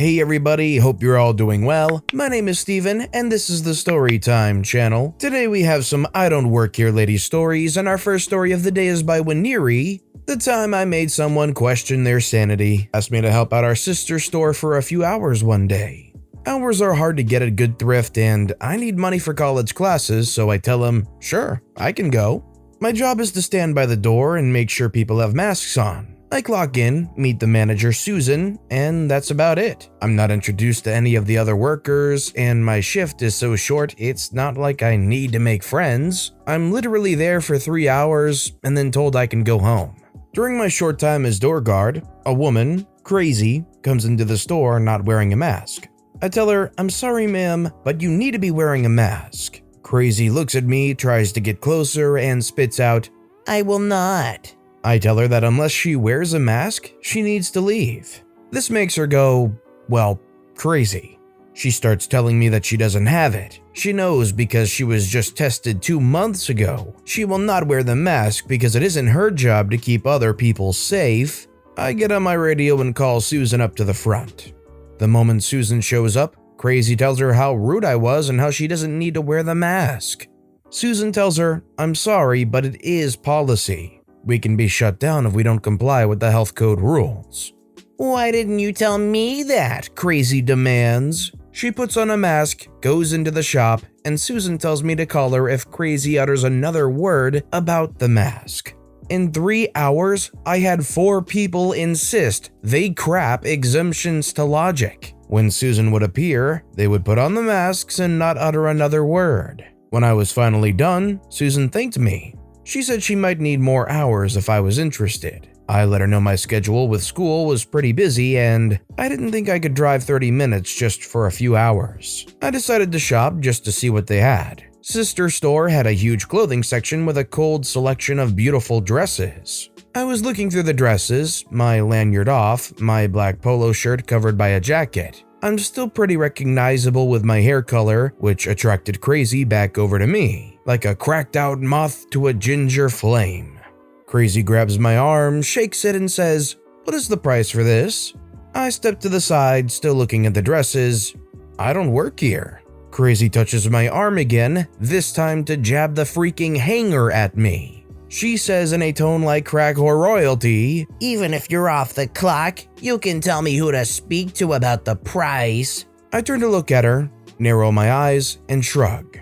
Hey everybody, hope you're all doing well. My name is Steven, and this is the Storytime channel. Today we have some I Don't Work Here Lady stories, and our first story of the day is by Wineri. The time I made someone question their sanity. Asked me to help out our sister store for a few hours one day. Hours are hard to get at Good Thrift, and I need money for college classes, so I tell him, sure, I can go. My job is to stand by the door and make sure people have masks on. I clock in, meet the manager Susan, and that's about it. I'm not introduced to any of the other workers, and my shift is so short it's not like I need to make friends. I'm literally there for 3 hours and then told I can go home. During my short time as door guard, a woman, Crazy, comes into the store not wearing a mask. I tell her, I'm sorry ma'am, but you need to be wearing a mask. Crazy looks at me, tries to get closer, and spits out, I will not. I tell her that unless she wears a mask, she needs to leave. This makes her go, well, crazy. She starts telling me that she doesn't have it. She knows because she was just tested 2 months ago. She will not wear the mask because it isn't her job to keep other people safe. I get on my radio and call Susan up to the front. The moment Susan shows up, Crazy tells her how rude I was and how she doesn't need to wear the mask. Susan tells her, I'm sorry, but it is policy. We can be shut down if we don't comply with the health code rules. Why didn't you tell me that? Crazy demands. She puts on a mask, goes into the shop, and Susan tells me to call her if Crazy utters another word about the mask. In 3 hours, I had 4 people insist they crap exemptions to logic. When Susan would appear, they would put on the masks and not utter another word. When I was finally done, Susan thanked me. She said she might need more hours if I was interested. I let her know my schedule with school was pretty busy and I didn't think I could drive 30 minutes just for a few hours. I decided to shop just to see what they had. Sister store had a huge clothing section with a cold selection of beautiful dresses. I was looking through the dresses, my lanyard off, my black polo shirt covered by a jacket. I'm still pretty recognizable with my hair color, which attracted Crazy back over to me, like a cracked out moth to a ginger flame. Crazy grabs my arm, shakes it, and says, what is the price for this? I step to the side, still looking at the dresses. I don't work here. Crazy touches my arm again, this time to jab the freaking hanger at me. She says in a tone like crack or royalty, even if you're off the clock, you can tell me who to speak to about the price. I turn to look at her, narrow my eyes, and shrug.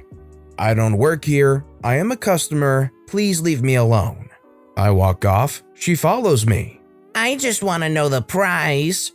I don't work here. I am a customer. Please leave me alone. I walk off. She follows me. I just want to know the price.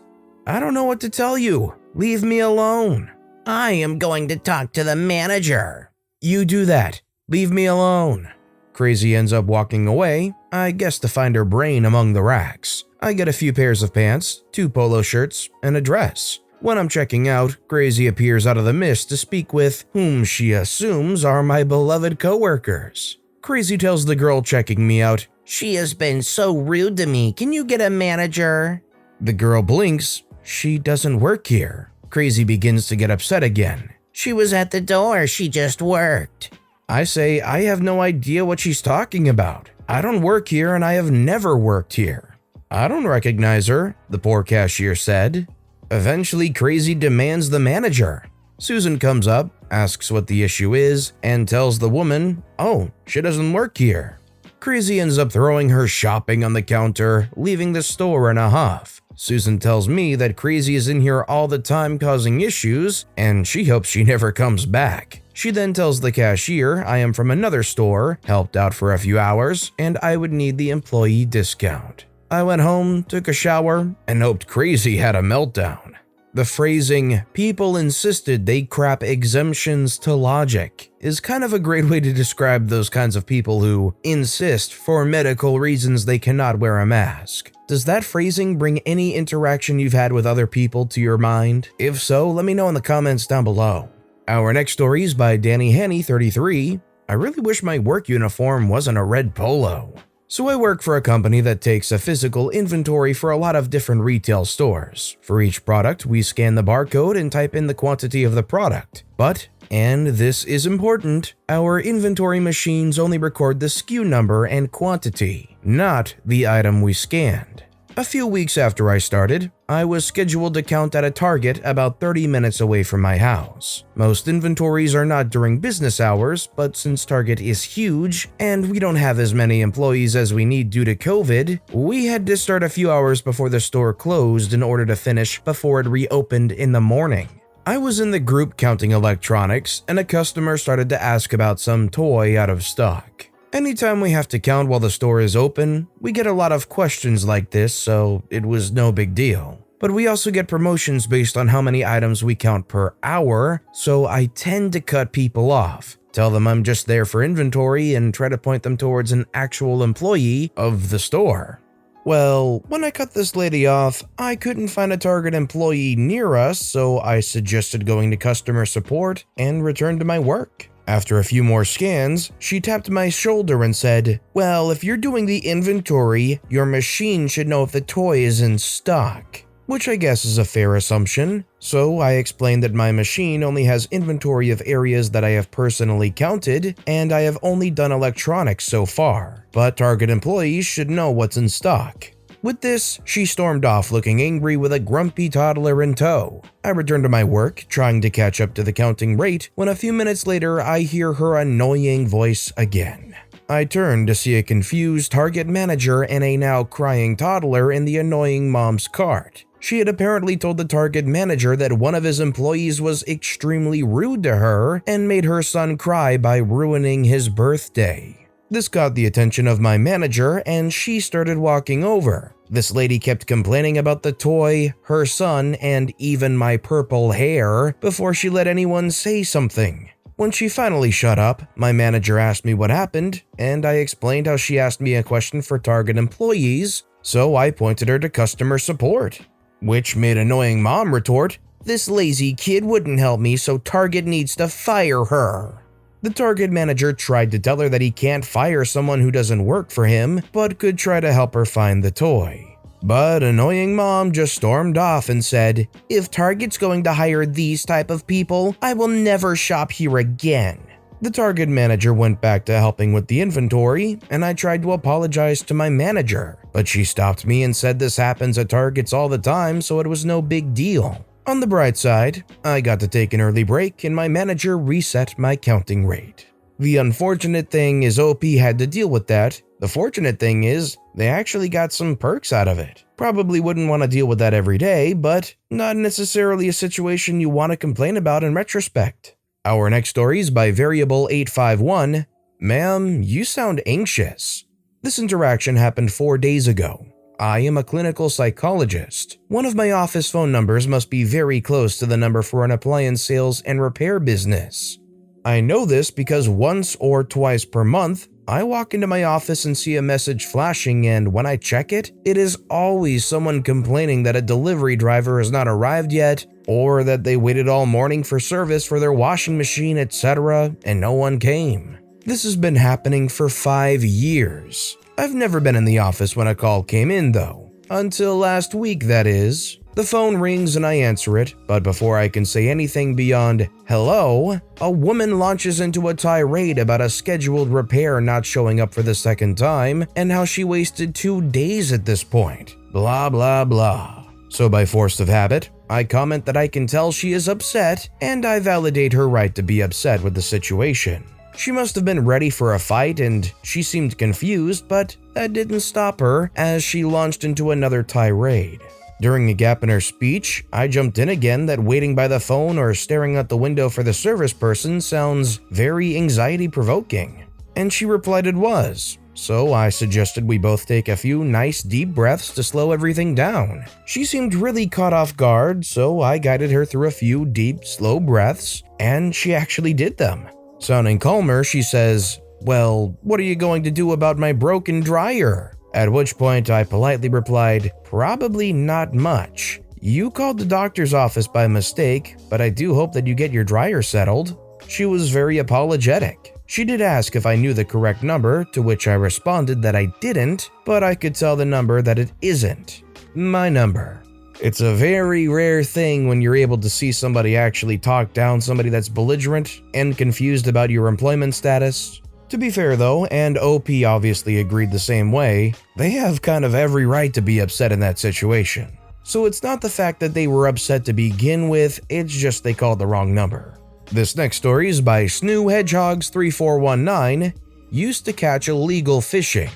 I don't know what to tell you. Leave me alone. I am going to talk to the manager. You do that. Leave me alone. Crazy ends up walking away, I guess to find her brain among the racks. I get a few pairs of pants, 2 polo shirts, and a dress. When I'm checking out, Crazy appears out of the mist to speak with whom she assumes are my beloved coworkers. Crazy tells the girl checking me out, she has been so rude to me, can you get a manager? The girl blinks, she doesn't work here. Crazy begins to get upset again. She was at the door, she just worked. I say I have no idea what she's talking about. I don't work here and I have never worked here. I don't recognize her, the poor cashier said. Eventually, Crazy demands the manager. Susan comes up, asks what the issue is, and tells the woman, oh, she doesn't work here. Crazy ends up throwing her shopping on the counter, leaving the store in a huff. Susan tells me that Crazy is in here all the time causing issues, and she hopes she never comes back. She then tells the cashier I am from another store, helped out for a few hours, and I would need the employee discount. I went home, took a shower, and hoped Crazy had a meltdown. The phrasing, people insisted they crap exemptions to logic, is kind of a great way to describe those kinds of people who insist for medical reasons they cannot wear a mask. Does that phrasing bring any interaction you've had with other people to your mind? If so, let me know in the comments down below. Our next story is by Danny Hanny 33. I really wish my work uniform wasn't a red polo. So I work for a company that takes a physical inventory for a lot of different retail stores. For each product, we scan the barcode and type in the quantity of the product. But, and this is important, our inventory machines only record the SKU number and quantity, not the item we scanned. A few weeks after I started, I was scheduled to count at a Target about 30 minutes away from my house. Most inventories are not during business hours, but since Target is huge and we don't have as many employees as we need due to COVID, we had to start a few hours before the store closed in order to finish before it reopened in the morning. I was in the group counting electronics, and a customer started to ask about some toy out of stock. Anytime we have to count while the store is open, we get a lot of questions like this, so it was no big deal. But we also get promotions based on how many items we count per hour, so I tend to cut people off, tell them I'm just there for inventory, and try to point them towards an actual employee of the store. Well, when I cut this lady off, I couldn't find a Target employee near us, so I suggested going to customer support and returned to my work. After a few more scans, she tapped my shoulder and said, "Well, if you're doing the inventory, your machine should know if the toy is in stock." Which I guess is a fair assumption. So I explained that my machine only has inventory of areas that I have personally counted, and I have only done electronics so far, but Target employees should know what's in stock. With this, she stormed off looking angry with a grumpy toddler in tow. I returned to my work, trying to catch up to the counting rate, when a few minutes later I hear her annoying voice again. I turned to see a confused Target manager and a now crying toddler in the annoying mom's cart. She had apparently told the Target manager that one of his employees was extremely rude to her and made her son cry by ruining his birthday. This got the attention of my manager, and she started walking over. This lady kept complaining about the toy, her son, and even my purple hair before she let anyone say something. When she finally shut up, my manager asked me what happened, and I explained how she asked me a question for Target employees, so I pointed her to customer support. Which made annoying mom retort, "This lazy kid wouldn't help me, so Target needs to fire her." The Target manager tried to tell her that he can't fire someone who doesn't work for him, but could try to help her find the toy. But annoying mom just stormed off and said, "If Target's going to hire these type of people, I will never shop here again." The Target manager went back to helping with the inventory, and I tried to apologize to my manager, but she stopped me and said this happens at Targets all the time, so it was no big deal. On the bright side, I got to take an early break and my manager reset my counting rate. The unfortunate thing is OP had to deal with that. The fortunate thing is they actually got some perks out of it. Probably wouldn't want to deal with that every day, but not necessarily a situation you want to complain about in retrospect. Our next story is by Variable851. "Ma'am, you sound anxious." This interaction happened 4 days ago. I am a clinical psychologist. One of my office phone numbers must be very close to the number for an appliance sales and repair business. I know this because once or twice per month, I walk into my office and see a message flashing, and when I check it, it is always someone complaining that a delivery driver has not arrived yet, or that they waited all morning for service for their washing machine, etc., and no one came. This has been happening for 5 years. I've never been in the office when a call came in though. Until last week, that is. The phone rings and I answer it, but before I can say anything beyond hello, a woman launches into a tirade about a scheduled repair not showing up for the second time and how she wasted 2 days at this point. Blah blah blah. So by force of habit, I comment that I can tell she is upset and I validate her right to be upset with the situation. She must have been ready for a fight and she seemed confused, but that didn't stop her as she launched into another tirade. During a gap in her speech, I jumped in again that waiting by the phone or staring out the window for the service person sounds very anxiety-provoking. And she replied it was. So I suggested we both take a few nice deep breaths to slow everything down. She seemed really caught off guard, so I guided her through a few deep, slow breaths, and she actually did them. Sounding calmer, she says, "Well, what are you going to do about my broken dryer?" At which point I politely replied, "Probably not much. You called the doctor's office by mistake, but I do hope that you get your dryer settled." She was very apologetic. She did ask if I knew the correct number, to which I responded that I didn't, but I could tell the number that it isn't. My number. It's a very rare thing when you're able to see somebody actually talk down somebody that's belligerent and confused about your employment status. To be fair though, and OP obviously agreed the same way, they have kind of every right to be upset in that situation. So it's not the fact that they were upset to begin with, it's just they called the wrong number. This next story is by Snoo Hedgehogs 3419, used to catch illegal fishing.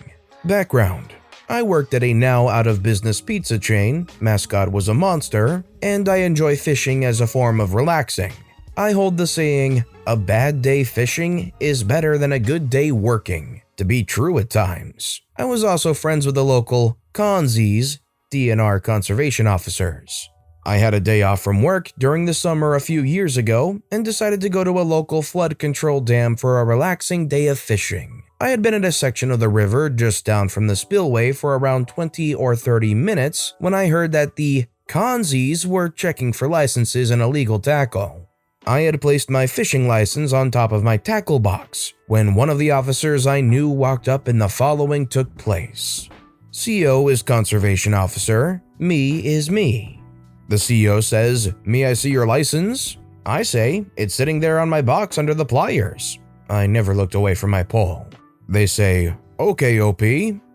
Background: I worked at a now out-of-business pizza chain, mascot was a monster, and I enjoy fishing as a form of relaxing. I hold the saying, a bad day fishing is better than a good day working, to be true at times. I was also friends with the local Consies, DNR conservation officers. I had a day off from work during the summer a few years ago and decided to go to a local flood control dam for a relaxing day of fishing. I had been at a section of the river just down from the spillway for around 20 or 30 minutes when I heard that the Consies were checking for licenses and illegal tackle. I had placed my fishing license on top of my tackle box when one of the officers I knew walked up and the following took place. CO is conservation officer, me is me. The CO says, "May I see your license?" I say, "It's sitting there on my box under the pliers." I never looked away from my pole. They say, "Okay, OP,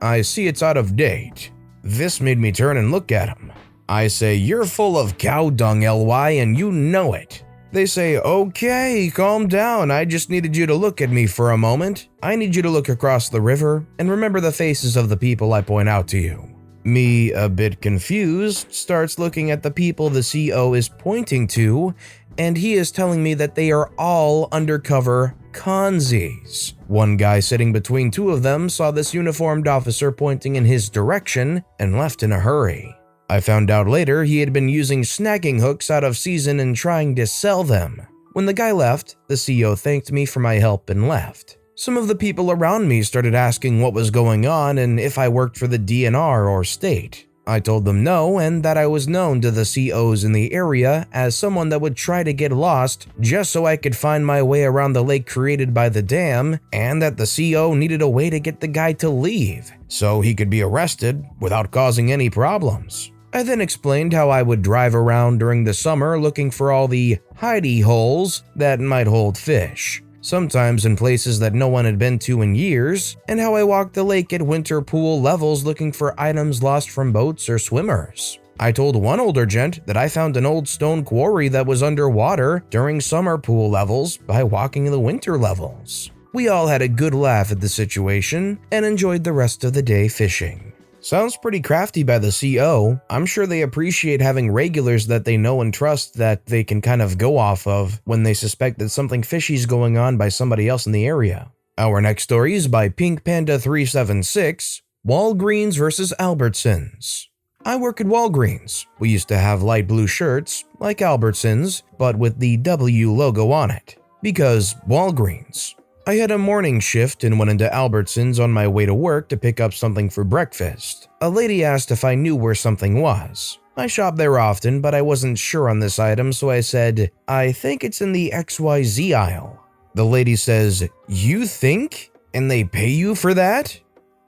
I see it's out of date." This made me turn and look at him. I say, "You're full of cow dung, LY, and you know it." They say, "Okay, calm down, I just needed you to look at me for a moment. I need you to look across the river and remember the faces of the people I point out to you." Me, a bit confused, starts looking at the people the CO is pointing to, and he is telling me that they are all undercover Consies. One guy sitting between two of them saw this uniformed officer pointing in his direction and left in a hurry. I found out later he had been using snagging hooks out of season and trying to sell them. When the guy left, the CO thanked me for my help and left. Some of the people around me started asking what was going on and if I worked for the DNR or state. I told them no and that I was known to the COs in the area as someone that would try to get lost just so I could find my way around the lake created by the dam, and that the CO needed a way to get the guy to leave so he could be arrested without causing any problems. I then explained how I would drive around during the summer looking for all the hidey holes that might hold fish, sometimes in places that no one had been to in years, and how I walked the lake at winter pool levels looking for items lost from boats or swimmers. I told one older gent that I found an old stone quarry that was underwater during summer pool levels by walking the winter levels. We all had a good laugh at the situation and enjoyed the rest of the day fishing. Sounds pretty crafty by the CO. I'm sure they appreciate having regulars that they know and trust that they can kind of go off of when they suspect that something fishy's going on by somebody else in the area. Our next story is by Pink Panda 376, Walgreens vs. Albertsons. I work at Walgreens. We used to have light blue shirts, like Albertsons, but with the W logo on it. Because Walgreens. I had a morning shift and went into Albertsons on my way to work to pick up something for breakfast. A lady asked if I knew where something was. I shop there often, but I wasn't sure on this item, so I said, "I think it's in the XYZ aisle." The lady says, "You think? And they pay you for that?"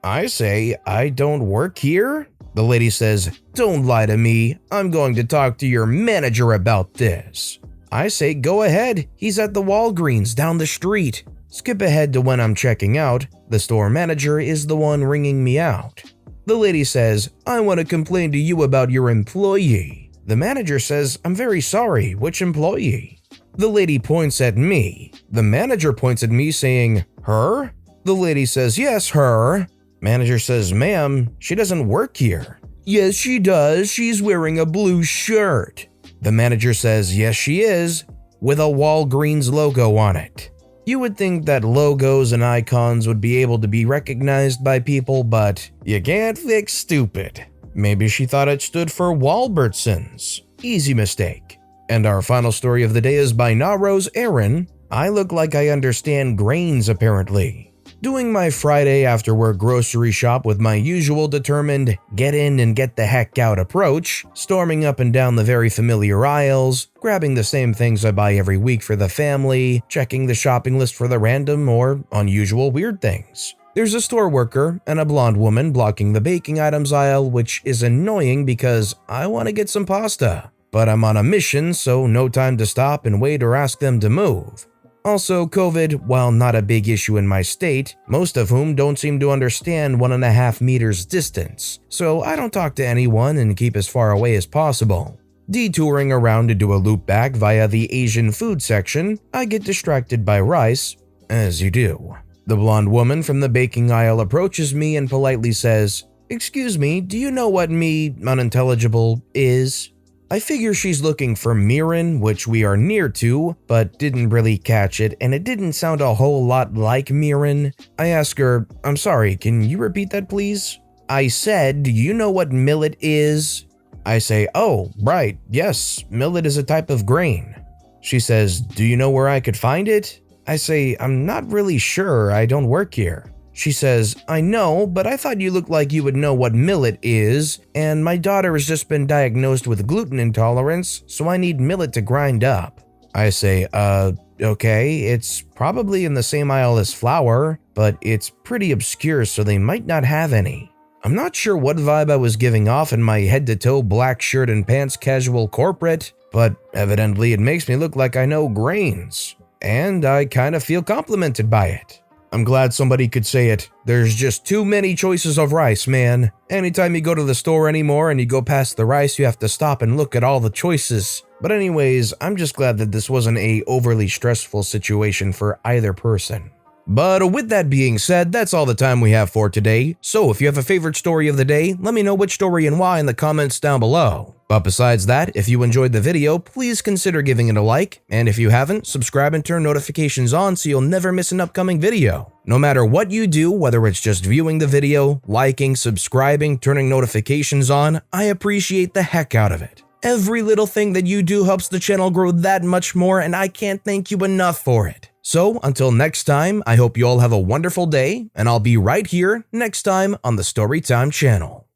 I say, "I don't work here?" The lady says, "Don't lie to me. I'm going to talk to your manager about this." I say, "Go ahead. He's at the Walgreens down the street." Skip ahead to when I'm checking out. The store manager is the one ringing me out. The lady says, "I want to complain to you about your employee." The manager says, "I'm very sorry, which employee?" The lady points at me. The manager points at me saying, "Her?" The lady says, "Yes, her." Manager says, "Ma'am, she doesn't work here." "Yes, she does. She's wearing a blue shirt." The manager says, "Yes, she is, with a Walgreens logo on it." You would think that logos and icons would be able to be recognized by people, but you can't fix stupid. Maybe she thought it stood for Walbertsons. Easy mistake. And our final story of the day is by Narose Aaron. I look like I understand grains apparently. Doing my Friday after work grocery shop with my usual determined get in and get the heck out approach, storming up and down the very familiar aisles, grabbing the same things I buy every week for the family, checking the shopping list for the random or unusual weird things. There's a store worker and a blonde woman blocking the baking items aisle, which is annoying because I want to get some pasta. But I'm on a mission, so no time to stop and wait or ask them to move. Also, COVID, while not a big issue in my state, most of whom don't seem to understand 1.5 meters distance, so I don't talk to anyone and keep as far away as possible. Detouring around to do a loop back via the Asian food section, I get distracted by rice, as you do. The blonde woman from the baking aisle approaches me and politely says, "Excuse me, do you know what unintelligible is?" I figure she's looking for mirin, which we are near to, but didn't really catch it, and it didn't sound a whole lot like mirin. I ask her, "I'm sorry, can you repeat that please?" I said, "Do you know what millet is?" I say, "Oh, right, yes, millet is a type of grain." She says, "Do you know where I could find it?" I say, "I'm not really sure, I don't work here." She says, "I know, but I thought you looked like you would know what millet is, and my daughter has just been diagnosed with gluten intolerance, so I need millet to grind up." I say, okay, it's probably in the same aisle as flour, but it's pretty obscure so they might not have any." I'm not sure what vibe I was giving off in my head-to-toe black shirt and pants casual corporate, but evidently it makes me look like I know grains, and I kind of feel complimented by it. I'm glad somebody could say it. There's just too many choices of rice, man. Anytime you go to the store anymore and you go past the rice, you have to stop and look at all the choices. But anyways, I'm just glad that this wasn't a overly stressful situation for either person. But with that being said, that's all the time we have for today. So if you have a favorite story of the day, let me know which story and why in the comments down below. But besides that, if you enjoyed the video, please consider giving it a like, and if you haven't, subscribe and turn notifications on so you'll never miss an upcoming video. No matter what you do, whether it's just viewing the video, liking, subscribing, turning notifications on, I appreciate the heck out of it. Every little thing that you do helps the channel grow that much more, and I can't thank you enough for it. So until next time, I hope you all have a wonderful day, and I'll be right here next time on the Storytime channel.